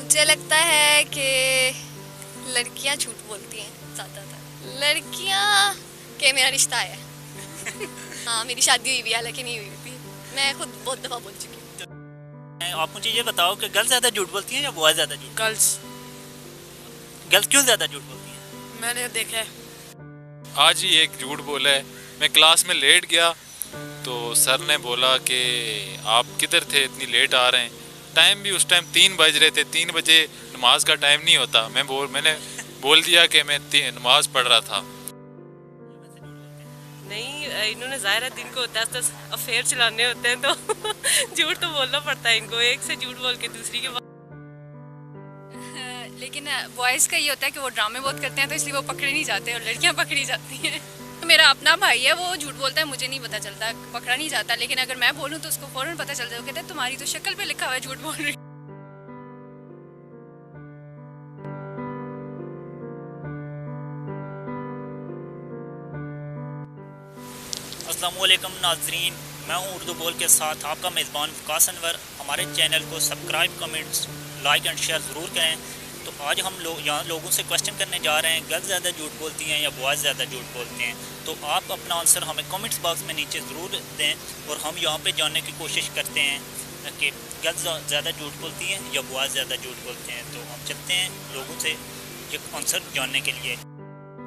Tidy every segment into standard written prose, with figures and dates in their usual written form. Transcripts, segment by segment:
मुझे लगता है कि लड़कियां झूठ बोलती हैं ज़्यादातर। लड़कियां के मेरा रिश्ता है। हाँ, मेरी शादी हुई भी है, हालांकि नहीं हुई थी। मैं खुद बहुत दफ़ा बोल चुकी हूँ। आप मुझे ये बताओ कि गर्ल्स ज़्यादा झूठ बोलती हैं या बॉयज़ ज़्यादा झूठ? गर्ल्स। गर्ल्स क्यों ज़्यादा झूठ बोलती हैं? मैंने देखा है। आज ही एक झूठ बोला है। मैं क्लास में लेट गया तो सर ने बोला कि आप किधर थे, इतनी लेट आ रहे हैं। टाइम भी उस टाइम 3 बज रहे थे। 3 बजे नमाज का टाइम नहीं होता। मैंने बोल दिया कि मैं नमाज पढ़ रहा था। नहीं, इन्होंने ज़ाहिर है दिन को 10-10 अफेयर चलाने होते हैं तो झूठ तो बोलना पड़ता है इनको, एक से झूठ बोल के दूसरी के बाद। लेकिन बॉयज़ का ये होता है कि वो ड्रामे बहुत करते हैं तो इसलिए वो पकड़े नहीं जाते और लड़कियां पकड़ी जाती हैं। मेरा अपना भाई है, वो झूठ बोलता है, मुझे नहीं पता चलता, पकड़ा नहीं जाता। लेकिन अगर मैं बोलूँ तो उसको फौरन पता चल जाए। वो कहता है तुम्हारी तो शक्ल पे लिखा हुआ है झूठ बोल रही। अस्सलाम वालेकुम नाजरीन, मैं हूं उर्दू बोल के साथ आपका मेज़बान विकास अनवर। हमारे चैनल को subscribe, comments, like and share ज़रूर करें। तो आज हम यहाँ लोगों से क्वेश्चन करने जा रहे हैं, गर्ल्स ज़्यादा झूठ बोलती हैं या बॉयज़ ज़्यादा झूठ बोलते हैं। तो आप अपना आंसर हमें कमेंट्स बॉक्स में नीचे ज़रूर दें और हम यहाँ पे जानने की कोशिश करते हैं कि गर्ल्स ज़्यादा झूठ बोलती हैं या बॉयज़ ज़्यादा झूठ बोलते हैं। तो हम चलते हैं लोगों से ये आंसर जानने के लिए।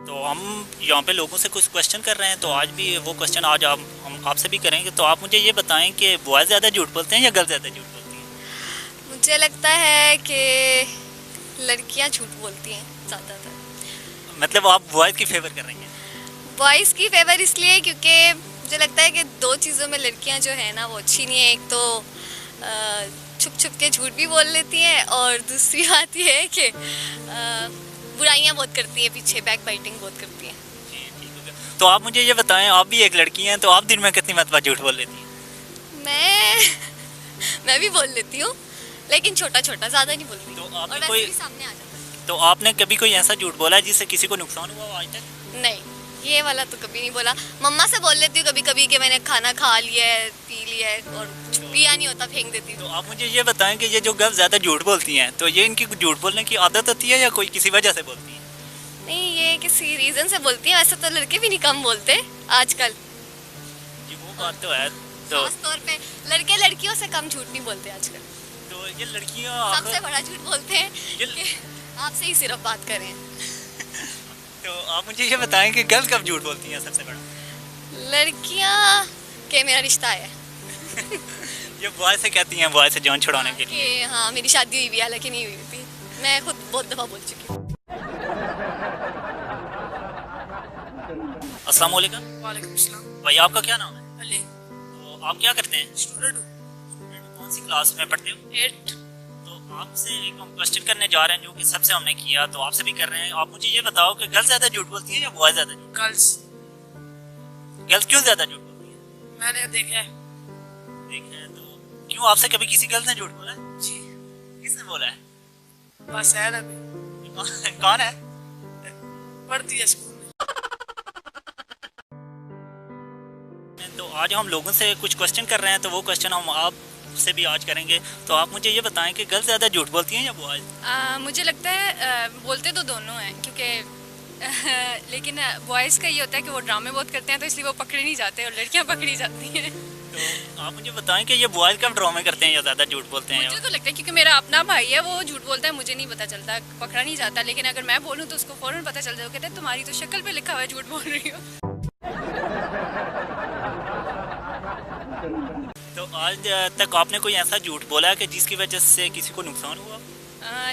तो हम यहाँ पे लोगों से कुछ क्वेश्चन कर रहे हैं, तो आज भी वो क्वेश्चन आज हम आपसे भी करेंगे। तो आप मुझे ये बताएं कि बॉयज़ ज़्यादा झूठ बोलते हैं या गर्ल्स ज़्यादा झूठ बोलती हैं? मुझे लगता है कि लड़कियां झूठ बोलती हैं ज़्यादातर। मतलब आप बॉयज़ की फेवर कर रही हैं? बॉयज़ की फेवर इसलिए क्योंकि मुझे लगता है कि दो चीज़ों में लड़कियां जो है ना वो अच्छी नहीं है। एक तो छुप छुप के झूठ भी बोल लेती हैं और दूसरी बात ये है कि बुराइयां बहुत करती हैं, पीछे बैक बाइटिंग बहुत करती हैं। जी, ठीक हो गया। तो आप मुझे ये बताएं, आप भी एक लड़की हैं, तो आप दिन में कितनी मरतबा झूठ बोल लेती हैं? मैं भी बोल लेती हूँ, लेकिन छोटा छोटा, ज़्यादा नहीं बोलती। तो और आपने वैसे कोई भी सामने आ जाता है। तो आपने कभी कोई ऐसा झूठ बोला है जिससे किसी को नुकसान हुआ हो आज तक? नहीं, ये वाला तो कभी नहीं बोला। मम्मा से बोल लेती हूँ कभी कभी कि मैंने खाना खा लिया है, पी लिया है, और पिया नहीं होता फेंक देती हूँ। तो आप मुझे ये बताएं कि ये जो गर्ल्स ज़्यादा झूठ बोलती हैं, तो ये इनकी झूठ बोलने की आदत होती है या कोई किसी वजह से बोलती हैं? नहीं, ये किसी रीज़न से बोलती हैं। वैसे तो लड़के भी नहीं कम बोलते आजकल। जी, वो बात तो है। तो खास तौर पे लड़के लड़कियों से कम झूठ नहीं बोलते आजकल। तो ये लड़कियाँ सबसे बड़ा झूठ बोलते हैं ये- कि आपसे ही सिर्फ बात करें। तो आप मुझे ये बताएं कि गर्ल्स कब झूठ बोलती हैं सबसे बड़ा? लड़कियां के मेरा रिश्ता है। ये बॉय से कहती हैं, बॉय से जान छुड़ाने के लिए। कि हाँ, मेरी शादी हुई भी है, हालांकि नहीं हुई थी। मैं खुद बहुत दफ़ा बोल चुकी हूँ। अस्सलाम वालेकुम। वालेकुम सलाम। भाई, आपका क्या नाम है? अली। तो आप क्या करते हैं? स्टूडेंट कौन सी क्लास में पढ़ते हो? 8। तो आपसे एक हम क्वेश्चन करने जा रहे हैं जो कि सबसे हमने किया, तो आपसे भी कर रहे हैं। आप मुझे ये बताओ कि गर्ल्स ज़्यादा झूठ बोलती हैं या बॉयज़ ज़्यादा झूठ? गर्ल्स। गर्ल्स क्यों ज़्यादा झूठ बोलती हैं? मैंने देखा है। देखें तो क्यों, आपसे कभी किसी गर्ल्स ने झूठ बोला है? जी। किसने बोला है? बस है ना, अभी कौन है? पढ़ती है स्कूल में। तो आज हम लोगों से कुछ क्वेश्चन कर रहे हैं, तो वो क्वेश्चन हम आप से भी आज करेंगे। तो आप मुझे ये बताएं कि गर्ल्स ज़्यादा झूठ बोलती हैं या बॉयज़? मुझे लगता है बोलते तो दोनों हैं, क्योंकि लेकिन बॉयज़ का ये होता है कि वो ड्रामे बहुत करते हैं तो इसलिए वो पकड़े नहीं जाते और लड़कियां पकड़ी जाती हैं। तो आप मुझे बताएं कि ये बॉयज़ कब ड्रामे करते हैं या ज़्यादा झूठ बोलते हैं? मुझे तो लगता है क्योंकि मेरा अपना भाई है, वो झूठ बोलता है, मुझे नहीं पता चलता, पकड़ा नहीं जाता। लेकिन अगर मैं बोलूँ तो उसको फौरन पता चल जाए। कहते हैं तुम्हारी तो शक्ल पे लिखा हुआ है झूठ बोल रही हो। तो आज तक आपने कोई ऐसा झूठ बोला है कि जिसकी वजह से किसी को नुकसान हुआ?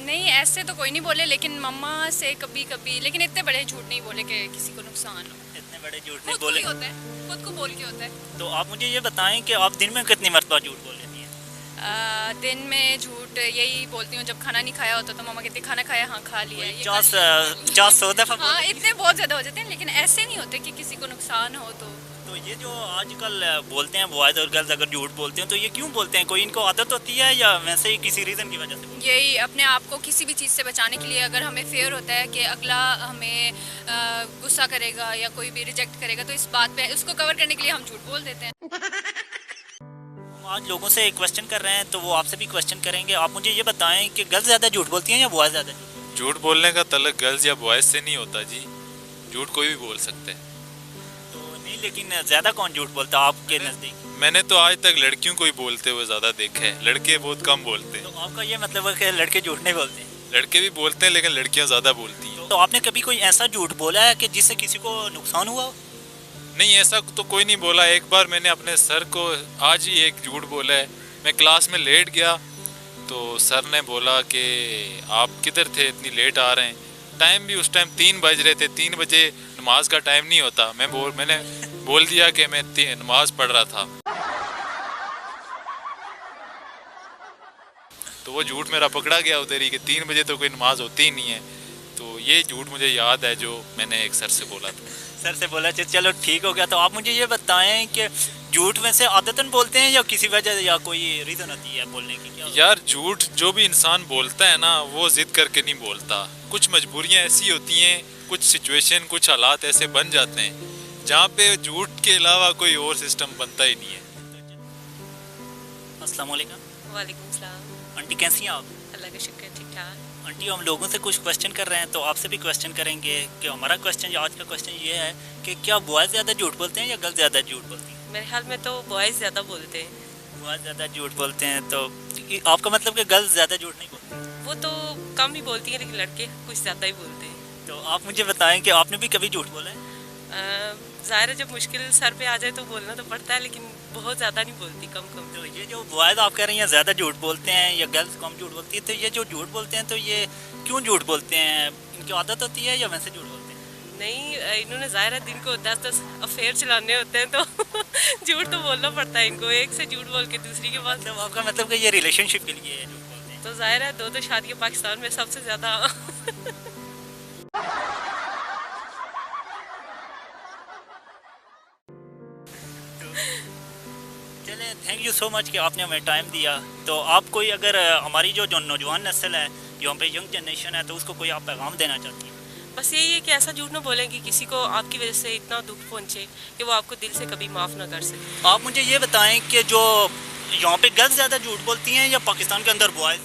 नहीं, ऐसे तो कोई नहीं बोले, लेकिन मम्मा से कभी कभी, लेकिन इतने बड़े झूठ नहीं बोले कि किसी को नुकसान हो। इतने बड़े झूठ खुद नहीं को बोले। ही होता है, खुद को बोल के होता है। तो आप मुझे ये बताएं कि आप दिन में कितनी मरतबा झूठ बोल लेती हैं? दिन में झूठ यही बोलती हूँ, जब खाना नहीं खाया होता तो मम्मा कहती है खाना खाया, हाँ खा लिया। ये 50-100 दफ़ा हाँ, इतने बहुत ज़्यादा हो जाते हैं, लेकिन ऐसे नहीं होते कि किसी को नुकसान हो। तो ये जो आजकल बोलते हैं बॉयज़ और गर्ल्स अगर झूठ बोलते हैं, तो ये क्यों बोलते हैं? कोई इनको आदत होती है या वैसे ही किसी रीज़न की वजह से बोलते यही अपने आप को किसी भी चीज़ से बचाने के लिए, अगर हमें फेयर होता है कि अगला हमें गुस्सा करेगा या कोई भी रिजेक्ट करेगा, तो इस बात पे उसको कवर करने के लिए हम झूठ बोल देते हैं। हैं? आज लोगों से क्वेश्चन कर रहे हैं तो वो आपसे भी क्वेश्चन करेंगे। आप मुझे ये बताएं कि गर्ल्स ज़्यादा झूठ बोलती हैं या बॉयज़ ज़्यादा झूठ? झूठ बोलने का तल्लुक गर्ल्स या बॉयज़ से नहीं होता जी, झूठ कोई भी बोल सकते हैं। तो नहीं, लेकिन ज़्यादा कौन झूठ बोलता है आपके नज़दीक? मैंने तो आज तक लड़कियों को ही बोलते हुए ज़्यादा देखा है, लड़के बहुत कम बोलते हैं। तो आपका ये मतलब है कि लड़के झूठ नहीं बोलते? लड़के भी बोलते हैं लेकिन लड़कियां ज़्यादा बोलती हैं। तो आपने कभी कोई ऐसा झूठ बोला है कि जिससे किसी को नुकसान हुआ हो? नहीं, ऐसा तो कोई नहीं बोला। एक बार मैंने अपने सर को आज ही एक झूठ बोला है। मैं क्लास में लेट गया तो सर ने बोला कि आप किधर थे, इतनी लेट आ रहे हैं। टाइम भी उस टाइम 3 बज रहे थे, 3 बजे नमाज का टाइम नहीं होता। मैंने बोल दिया कि मैं नमाज पढ़ रहा था, तो वो झूठ मेरा पकड़ा गया उधर ही कि 3 बजे तो कोई नमाज होती ही नहीं है। तो ये झूठ मुझे याद है जो मैंने एक सर से बोला था। सर से बोला चलो ठीक हो गया। तो आप मुझे ये बताएं कि झूठ वैसे आदतन बोलते हैं या किसी वजह या कोई रीज़न होती है बोलने की? क्या यार, झूठ जो भी इंसान बोलता है ना, वो जिद करके नहीं बोलता। कुछ मजबूरियां ऐसी होती हैं, कुछ सिचुएशन, कुछ हालात ऐसे बन जाते हैं जहाँ पे झूठ के अलावा कोई और सिस्टम बनता ही नहीं है। अस्सलाम वालेकुम। वालेकुम सलाम। आंटी कैसी हैं आप? अल्लाह का शुक्र, ठीक ठाक। आंटी, हम लोगों से कुछ क्वेश्चन कर रहे हैं तो आपसे भी क्वेश्चन करेंगे कि हमारा क्वेश्चन आज का क्वेश्चन ये है कि क्या बॉयज़ ज़्यादा झूठ बोलते हैं या गर्ल्स ज़्यादा झूठ बोलती हैं? मेरे ख्याल में तो बॉयज़ ज़्यादा बोलते हैं। बॉयज़ ज़्यादा झूठ बोलते हैं, तो आपका मतलब कि गर्ल्स ज़्यादा झूठ नहीं बोलती? वो तो कम ही बोलती हैं लेकिन लड़के कुछ ज़्यादा ही बोलते हैं। तो आप मुझे बताएं कि आपने भी कभी झूठ बोला है? ज़ाहिर है जब मुश्किल सर पे आ जाए तो बोलना तो पड़ता है, लेकिन बहुत ज़्यादा नहीं बोलती, कम कम। तो ये जो बॉयज़ आप कह रही हैं ज़्यादा झूठ बोलते हैं या गर्ल्स कम झूठ बोलती है, तो ये जो झूठ बोलते हैं तो ये क्यों झूठ बोलते हैं? इनकी आदत होती है या वैसे झूठ बोलते हैं? नहीं, इन्होंने ज़ाहिर है दिन को 10-10 अफेयर चलाने होते हैं तो झूठ तो बोलना पड़ता है इनको। एक से झूठ बोल के दूसरी के पास। मतलब आपका मतलब कि ये रिलेशनशिप के लिए झूठ बोलते हैं? तो ज़ाहिर है 2 शादियाँ पाकिस्तान में सबसे ज़्यादा। चले, थैंक यू सो मच कि आपने हमें टाइम दिया। तो आप कोई अगर हमारी जो नौजवान नस्ल है, जो हम पे यंग जनरेशन है, तो उसको कोई आप पैगाम देना चाहती हैं? बस यही है कि ऐसा झूठ ना बोलें कि किसी को आपकी वजह से इतना दुख पहुंचे कि वो आपको दिल से कभी माफ़ ना कर सके। आप मुझे ये बताएं कि जो यहाँ पे गर्ल्स ज़्यादा झूठ बोलती हैं या पाकिस्तान के अंदर बॉयज़?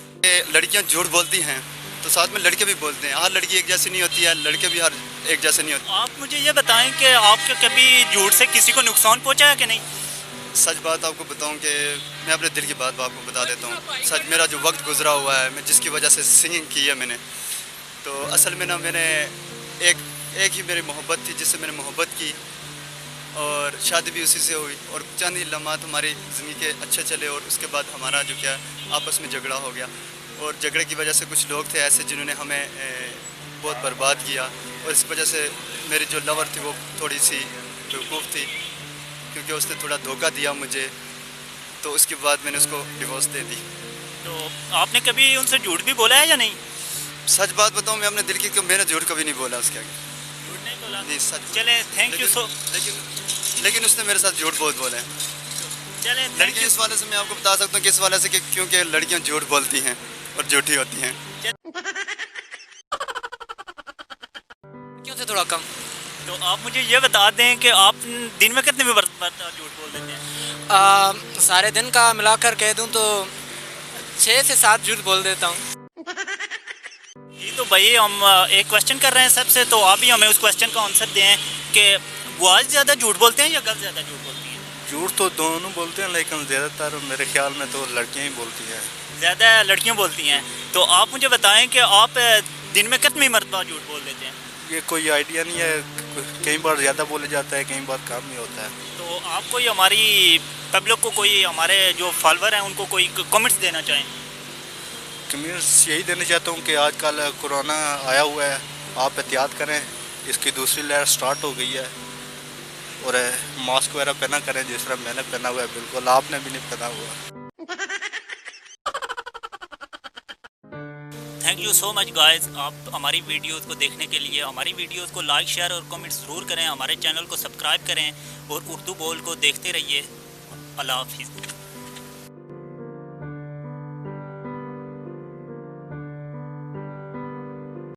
लड़कियां झूठ बोलती हैं तो साथ में लड़के भी बोलते हैं। हर लड़की एक जैसी नहीं होती है, लड़के भी हर एक जैसे नहीं होते। आप मुझे ये बताएं कि आपके कभी झूठ से किसी को नुकसान पहुँचा है कि नहीं? सच बात आपको बताऊं कि मैं अपने दिल की बात आपको बता देता हूँ। सच, मेरा जो वक्त गुजरा हुआ है, मैं जिसकी वजह से सिंगिंग की है मैंने, तो असल में ना मैंने एक ही मेरी मोहब्बत थी जिससे मैंने मोहब्बत की और शादी भी उसी से हुई और चंद ही लम्हात हमारी ज़िंदगी के अच्छे चले और उसके बाद हमारा जो क्या आपस में झगड़ा हो गया और झगड़े की वजह से कुछ लोग थे ऐसे जिन्होंने हमें बहुत बर्बाद किया और इस वजह से मेरी जो लवर थी वो थोड़ी सी बेवकूफ़ थी क्योंकि उसने थोड़ा धोखा दिया मुझे, तो उसके बाद मैंने उसको डिवोर्स दे दी। तो आपने कभी उनसे झूठ भी बोला है या नहीं? सच बात बताऊं, मैं अपने दिल की मैंने झूठ कभी नहीं बोला उसके आगे। झूठ नहीं बोला? नहीं, सच। चले, थैंक यू सो। लेकिन उसने मेरे साथ झूठ बहुत बोला है। चले, लड़की इस वाले से मैं आपको बता सकता हूँ कि इस वाले से कि क्योंकि लड़कियाँ झूठ बोलती हैं और झूठी होती हैं। क्यों से थोड़ा कम। तो आप मुझे ये बता दें कि आप दिन में कितने मरतबा झूठ बोल देते हैं? सारे दिन का मिलाकर कह दूं तो 6 से 7 झूठ बोल देता हूँ। जी, तो भाई हम एक क्वेश्चन कर रहे हैं सबसे, तो आप भी हमें उस क्वेश्चन का आंसर दें कि बॉयज़ ज़्यादा झूठ बोलते हैं या गर्ल्स ज़्यादा झूठ बोलती हैं? झूठ तो दोनों बोलते हैं लेकिन ज़्यादातर मेरे ख्याल में तो लड़कियां ही बोलती हैं। ज़्यादा लड़कियाँ बोलती हैं। तो आप मुझे बताएं कि आप दिन में कितनी मरतबा झूठ बोल देते हैं? ये कोई आइडिया नहीं है, कई बार ज़्यादा बोले जाता है, कई बार कम ही होता है। तो आप कोई हमारी पब्लिक को, कोई हमारे जो फॉलोअर हैं उनको कोई कमेंट्स देना चाहें? कमेंट्स यही देना चाहता हूँ कि आजकल कोरोना आया हुआ है, आप एहतियात करें, इसकी दूसरी लहर स्टार्ट हो गई है और मास्क वगैरह पहना करें जिस तरह मैंने पहना हुआ है। बिल्कुल आपने भी नहीं पहना हुआ। Thank you so much guys, आप हमारी वीडियोस को देखने के लिए। हमारी वीडियोस को लाइक, शेयर और कमेंट ज़रूर करें। हमारे चैनल को सब्सक्राइब करें और उर्दू बोल को देखते रहिए। अल्लाह हाफिज़।